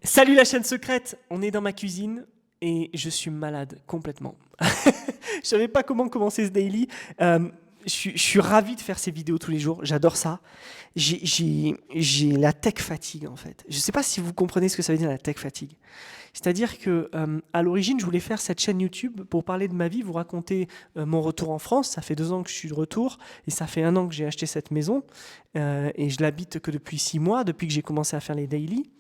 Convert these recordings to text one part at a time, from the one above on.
Salut la chaîne secrète, on est dans ma cuisine et je suis malade complètement. Je savais pas comment commencer ce daily. Je suis ravi de faire ces vidéos tous les jours, j'adore ça. J'ai la tech fatigue en fait. Je sais pas si vous comprenez ce que ça veut dire la tech fatigue. C'est-à-dire que à l'origine, je voulais faire cette chaîne YouTube pour parler de ma vie, vous raconter mon retour en France. Ça fait 2 ans que je suis de retour et ça fait 1 an que j'ai acheté cette maison et je l'habite que depuis 6 mois, depuis que j'ai commencé à faire les daily.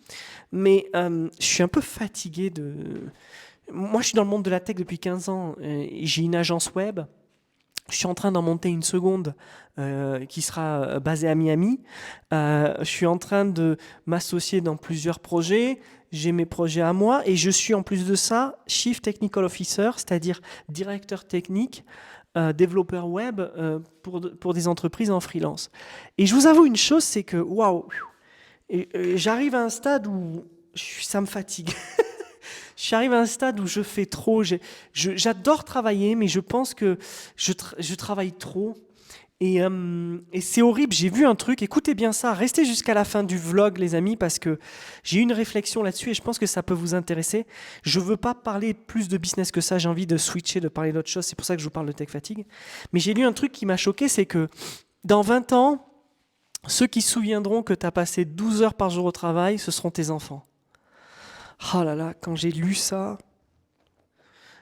Mais je suis un peu fatigué de. Moi, je suis dans le monde de la tech depuis 15 ans. J'ai une agence web. Je suis en train d'en monter une seconde qui sera basée à Miami. Je suis en train de m'associer dans plusieurs projets. J'ai mes projets à moi et je suis en plus de ça Chief Technical Officer, c'est-à-dire directeur technique, développeur web pour des entreprises en freelance. Et je vous avoue une chose, c'est que waouh, j'arrive à un stade où ça me fatigue. J'arrive à un stade où je fais trop. J'adore travailler, mais je pense que je travaille trop. Et c'est horrible. J'ai vu un truc. Écoutez bien ça. Restez jusqu'à la fin du vlog, les amis, parce que j'ai eu une réflexion là-dessus et je pense que ça peut vous intéresser. Je veux pas parler plus de business que ça. J'ai envie de switcher, de parler d'autre chose. C'est pour ça que je vous parle de tech fatigue. Mais j'ai lu un truc qui m'a choqué, c'est que dans 20 ans, ceux qui se souviendront que tu as passé 12 heures par jour au travail, ce seront tes enfants. Oh là là, quand j'ai lu ça,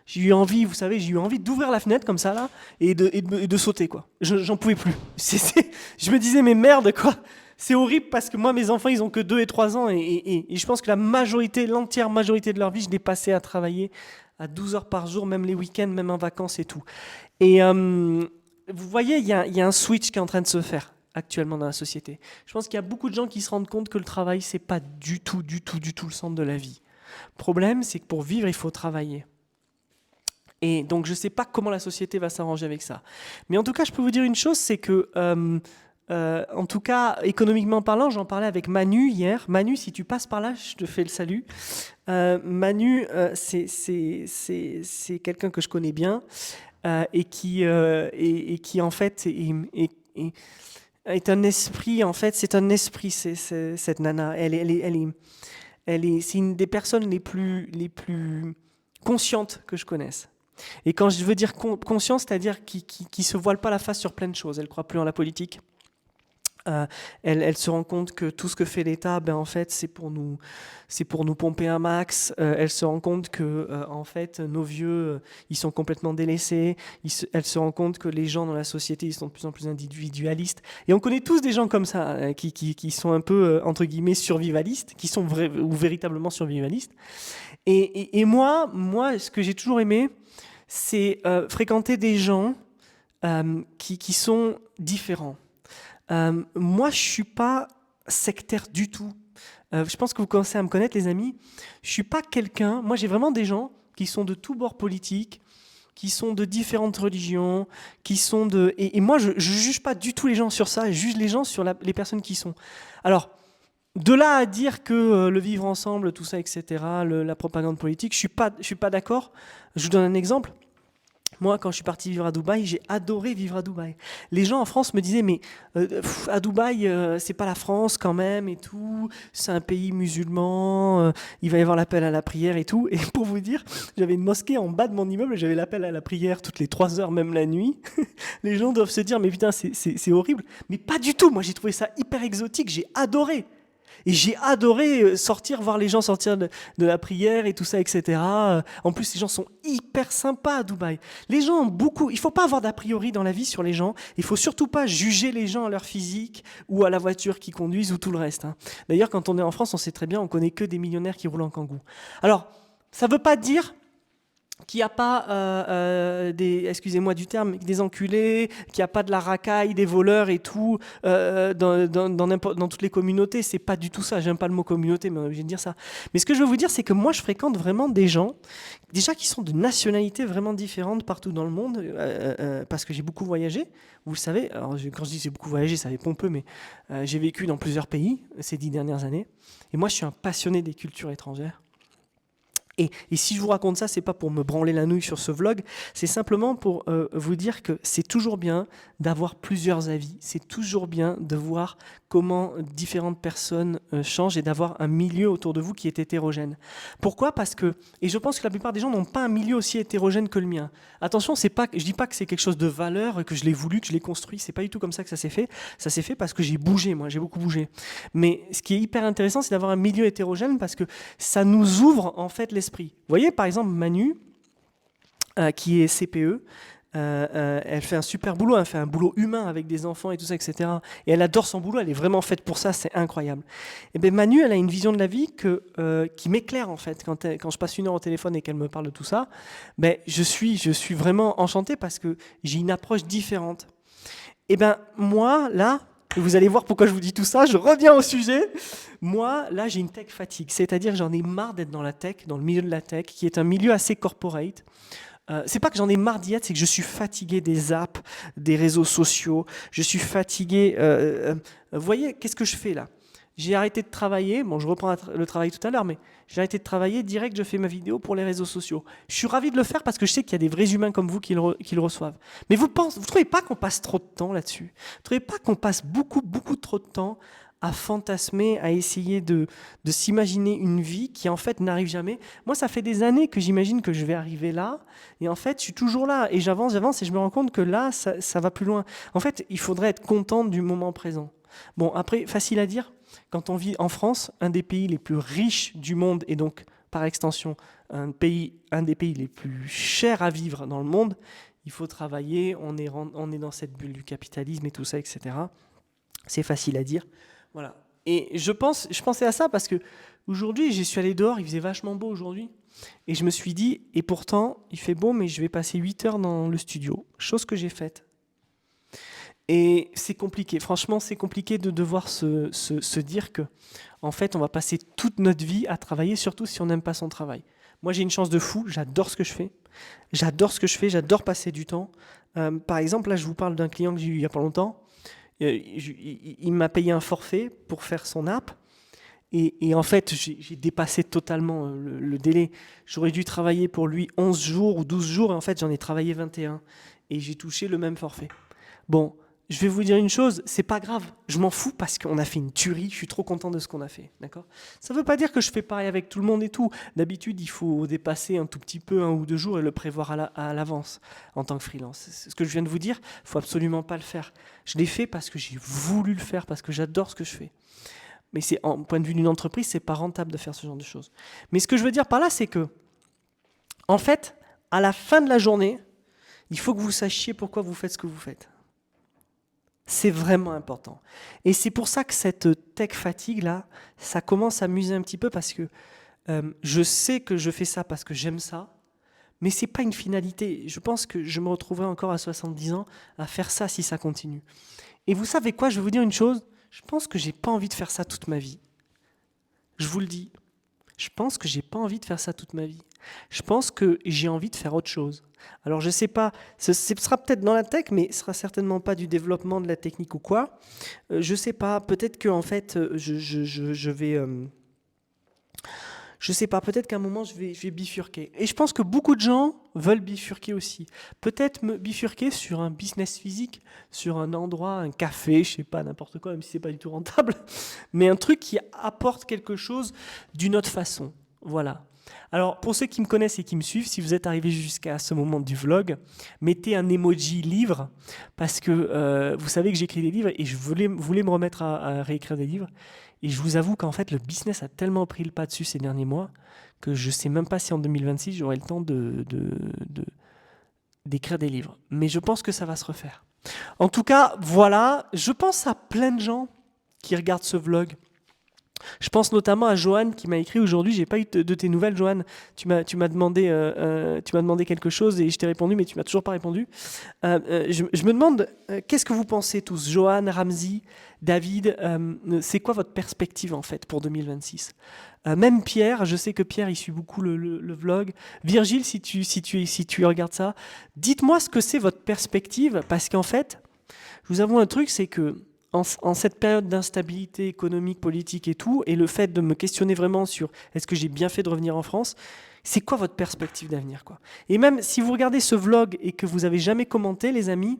j'ai eu envie, vous savez, j'ai eu envie d'ouvrir la fenêtre comme ça là et de sauter quoi. J'en pouvais plus. Je me disais mais merde quoi. C'est horrible parce que moi mes enfants ils ont que 2 et 3 ans et je pense que l'entière majorité de leur vie je l'ai passé à travailler à 12 heures par jour, même les week-ends, même en vacances et tout. Et vous voyez, il y a un switch qui est en train de se faire actuellement dans la société. Je pense qu'il y a beaucoup de gens qui se rendent compte que le travail c'est pas du tout le centre de la vie. Le problème, c'est que pour vivre, il faut travailler. Et donc, je ne sais pas comment la société va s'arranger avec ça. Mais en tout cas, je peux vous dire une chose, c'est que, en tout cas, économiquement parlant, j'en parlais avec Manu hier. Manu, si tu passes par là, je te fais le salut. Manu, c'est quelqu'un que je connais bien et qui en fait, est un esprit, en fait, c'est un esprit, cette nana. C'est une des personnes les plus conscientes que je connaisse. Et quand je veux dire consciente, c'est-à-dire qui se voile pas la face sur plein de choses. Elle croit plus en la politique. Elle se rend compte que tout ce que fait l'État, ben en fait, c'est pour nous pomper un max. Elle se rend compte que en fait, nos vieux, ils sont complètement délaissés. Elle se rend compte que les gens dans la société, ils sont de plus en plus individualistes. Et on connaît tous des gens comme ça, qui sont un peu entre guillemets survivalistes, qui sont ou véritablement survivalistes. Et moi, ce que j'ai toujours aimé, c'est fréquenter des gens qui sont différents. Moi, je suis pas sectaire du tout. Je pense que vous commencez à me connaître, les amis. Je suis pas quelqu'un. Moi, j'ai vraiment des gens qui sont de tous bords politiques, qui sont de différentes religions, qui sont de. Et moi, je juge pas du tout les gens sur ça. Je juge les gens sur les personnes qui sont. Alors, de là à dire que le vivre ensemble, tout ça, etc., la propagande politique, je suis pas d'accord. Je vous donne un exemple. Moi, quand je suis parti vivre à Dubaï, j'ai adoré vivre à Dubaï. Les gens en France me disaient, mais à Dubaï, c'est pas la France quand même et tout. C'est un pays musulman. Il va y avoir l'appel à la prière et tout. Et pour vous dire, j'avais une mosquée en bas de mon immeuble. J'avais l'appel à la prière toutes les 3 heures, même la nuit. Les gens doivent se dire, mais putain, c'est horrible. Mais pas du tout. Moi, j'ai trouvé ça hyper exotique. J'ai adoré. Et j'ai adoré sortir, voir les gens sortir de la prière et tout ça, etc. En plus, les gens sont hyper sympas à Dubaï. Les gens ont beaucoup. Il ne faut pas avoir d'a priori dans la vie sur les gens. Il ne faut surtout pas juger les gens à leur physique ou à la voiture qu'ils conduisent ou tout le reste. Hein. D'ailleurs, quand on est en France, on sait très bien, on connaît que des millionnaires qui roulent en kangou. Alors, ça ne veut pas dire qu'il n'y a pas excusez-moi du terme, des enculés, qu'il n'y a pas de la racaille, des voleurs et tout dans toutes les communautés. C'est pas du tout ça. J'aime pas le mot communauté, mais on est obligé de dire ça. Mais ce que je veux vous dire, c'est que moi, je fréquente vraiment des gens, déjà qui sont de nationalités vraiment différentes partout dans le monde, parce que j'ai beaucoup voyagé. Vous le savez. Alors, quand je dis j'ai beaucoup voyagé, ça fait pompeux, mais j'ai vécu dans plusieurs pays ces 10 dernières années. Et moi, je suis un passionné des cultures étrangères. Et si je vous raconte ça, c'est pas pour me branler la nouille sur ce vlog, c'est simplement pour vous dire que c'est toujours bien d'avoir plusieurs avis, c'est toujours bien de voir comment différentes personnes changent et d'avoir un milieu autour de vous qui est hétérogène. Pourquoi? Parce que, et je pense que la plupart des gens n'ont pas un milieu aussi hétérogène que le mien. Attention, je dis pas que c'est quelque chose de valeur, que je l'ai voulu, que je l'ai construit, c'est pas du tout comme ça que ça s'est fait. Ça s'est fait parce que j'ai bougé, moi, j'ai beaucoup bougé. Mais ce qui est hyper intéressant, c'est d'avoir un milieu hétérogène parce que ça nous ouvre en fait l'esprit. Vous voyez, par exemple, Manu, qui est CPE, elle fait un super boulot, elle fait un boulot humain avec des enfants et tout ça, etc. Et elle adore son boulot, elle est vraiment faite pour ça, c'est incroyable. Et bien Manu, elle a une vision de la vie qui m'éclaire en fait. Quand je passe 1 heure au téléphone et qu'elle me parle de tout ça, ben, je suis vraiment enchanté parce que j'ai une approche différente. Et ben moi, là, et vous allez voir pourquoi je vous dis tout ça, je reviens au sujet. Moi, là, j'ai une tech fatigue, c'est-à-dire que j'en ai marre d'être dans la tech, dans le milieu de la tech, qui est un milieu assez corporate. C'est pas que j'en ai marre d'y être, c'est que je suis fatigué des apps, des réseaux sociaux, je suis fatigué. Vous voyez, qu'est-ce que je fais là? J'ai arrêté de travailler, bon je reprends le travail tout à l'heure, mais j'ai arrêté de travailler, direct je fais ma vidéo pour les réseaux sociaux. Je suis ravi de le faire parce que je sais qu'il y a des vrais humains comme vous qui le reçoivent. Mais vous trouvez pas qu'on passe trop de temps là-dessus? Vous trouvez pas qu'on passe beaucoup trop de temps à fantasmer, à essayer de s'imaginer une vie qui en fait n'arrive jamais? Moi ça fait des années que j'imagine que je vais arriver là, et en fait je suis toujours là, et j'avance, et je me rends compte que là ça va plus loin. En fait il faudrait être content du moment présent. Bon après, facile à dire, quand on vit en France, un des pays les plus riches du monde et donc par extension un des pays les plus chers à vivre dans le monde, il faut travailler, on est dans cette bulle du capitalisme et tout ça, etc. C'est facile à dire. Voilà. Et je pensais à ça parce que aujourd'hui, j'y suis allé dehors, il faisait vachement beau aujourd'hui. Et je me suis dit, et pourtant, il fait beau, mais je vais passer 8 heures dans le studio, chose que j'ai faite. Et c'est compliqué, franchement, c'est compliqué de devoir se dire que, en fait, on va passer toute notre vie à travailler, surtout si on n'aime pas son travail. Moi, j'ai une chance de fou, j'adore ce que je fais. J'adore passer du temps. Par exemple, là, je vous parle d'un client que j'ai eu il n'y a pas longtemps. Il m'a payé un forfait pour faire son app. Et en fait, j'ai dépassé totalement le délai. J'aurais dû travailler pour lui 11 jours ou 12 jours, et en fait, j'en ai travaillé 21. Et j'ai touché le même forfait. Bon, je vais vous dire une chose, c'est pas grave, je m'en fous parce qu'on a fait une tuerie, je suis trop content de ce qu'on a fait, d'accord? Ça veut pas dire que je fais pareil avec tout le monde et tout. D'habitude, il faut dépasser un tout petit peu 1 ou 2 jours et le prévoir à l'avance en tant que freelance. Ce que je viens de vous dire, faut absolument pas le faire. Je l'ai fait parce que j'ai voulu le faire, parce que j'adore ce que je fais. Mais c'est, en point de vue d'une entreprise, c'est pas rentable de faire ce genre de choses. Mais ce que je veux dire par là, c'est que, en fait, à la fin de la journée, il faut que vous sachiez pourquoi vous faites ce que vous faites. C'est vraiment important. Et c'est pour ça que cette tech fatigue là, ça commence à m'user un petit peu parce que je sais que je fais ça parce que j'aime ça, mais c'est pas une finalité. Je pense que je me retrouverai encore à 70 ans à faire ça si ça continue. Et vous savez quoi, je vais vous dire une chose, je pense que j'ai pas envie de faire ça toute ma vie. Je vous le dis. Je pense que j'ai pas envie de faire ça toute ma vie. Je pense que j'ai envie de faire autre chose. Alors je sais pas, ce sera peut-être dans la tech, mais ce sera certainement pas du développement de la technique ou quoi. Je sais pas, peut-être que en fait, je vais, je sais pas, peut-être qu'à un moment je vais bifurquer. Et je pense que beaucoup de gens veulent bifurquer aussi. Peut-être me bifurquer sur un business physique, sur un endroit, un café, je sais pas, n'importe quoi, même si c'est pas du tout rentable, mais un truc qui apporte quelque chose d'une autre façon. Voilà. Alors, pour ceux qui me connaissent et qui me suivent, si vous êtes arrivé jusqu'à ce moment du vlog, mettez un emoji livre, parce que vous savez que j'écris des livres et je voulais me remettre à réécrire des livres. Et je vous avoue qu'en fait, le business a tellement pris le pas dessus ces derniers mois que je ne sais même pas si en 2026, j'aurai le temps d'écrire des livres. Mais je pense que ça va se refaire. En tout cas, voilà, je pense à plein de gens qui regardent ce vlog. Je pense notamment à Johan qui m'a écrit aujourd'hui, j'ai pas eu de tes nouvelles, Johan. Tu m'as demandé quelque chose et je t'ai répondu, mais tu m'as toujours pas répondu. Je me demande, qu'est-ce que vous pensez tous, Johan, Ramzi, David, c'est quoi votre perspective en fait pour 2026? Même Pierre, je sais que Pierre il suit beaucoup le vlog. Virgile, si tu regardes ça, dites-moi ce que c'est votre perspective, parce qu'en fait, je vous avoue un truc, c'est que en cette période d'instabilité économique, politique et tout, et le fait de me questionner vraiment sur est-ce que j'ai bien fait de revenir en France, c'est quoi votre perspective d'avenir, quoi? Et même si vous regardez ce vlog et que vous avez jamais commenté, les amis,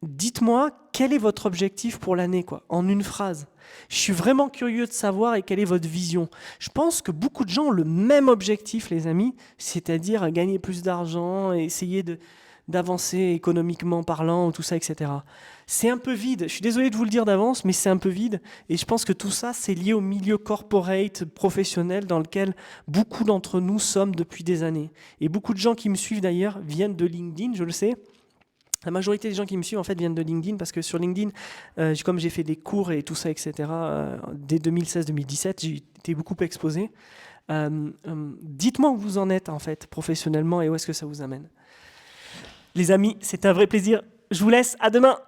dites-moi quel est votre objectif pour l'année, quoi, en une phrase. Je suis vraiment curieux de savoir et quelle est votre vision. Je pense que beaucoup de gens ont le même objectif, les amis, c'est-à-dire gagner plus d'argent, essayer d'avancer économiquement parlant, tout ça, etc. C'est un peu vide. Je suis désolé de vous le dire d'avance, mais c'est un peu vide. Et je pense que tout ça, c'est lié au milieu corporate, professionnel, dans lequel beaucoup d'entre nous sommes depuis des années. Et beaucoup de gens qui me suivent d'ailleurs viennent de LinkedIn, je le sais. La majorité des gens qui me suivent en fait viennent de LinkedIn parce que sur LinkedIn, comme j'ai fait des cours et tout ça, etc., dès 2016-2017, j'ai été beaucoup exposé. Dites-moi où vous en êtes en fait professionnellement et où est-ce que ça vous amène. Les amis, c'est un vrai plaisir. Je vous laisse, à demain.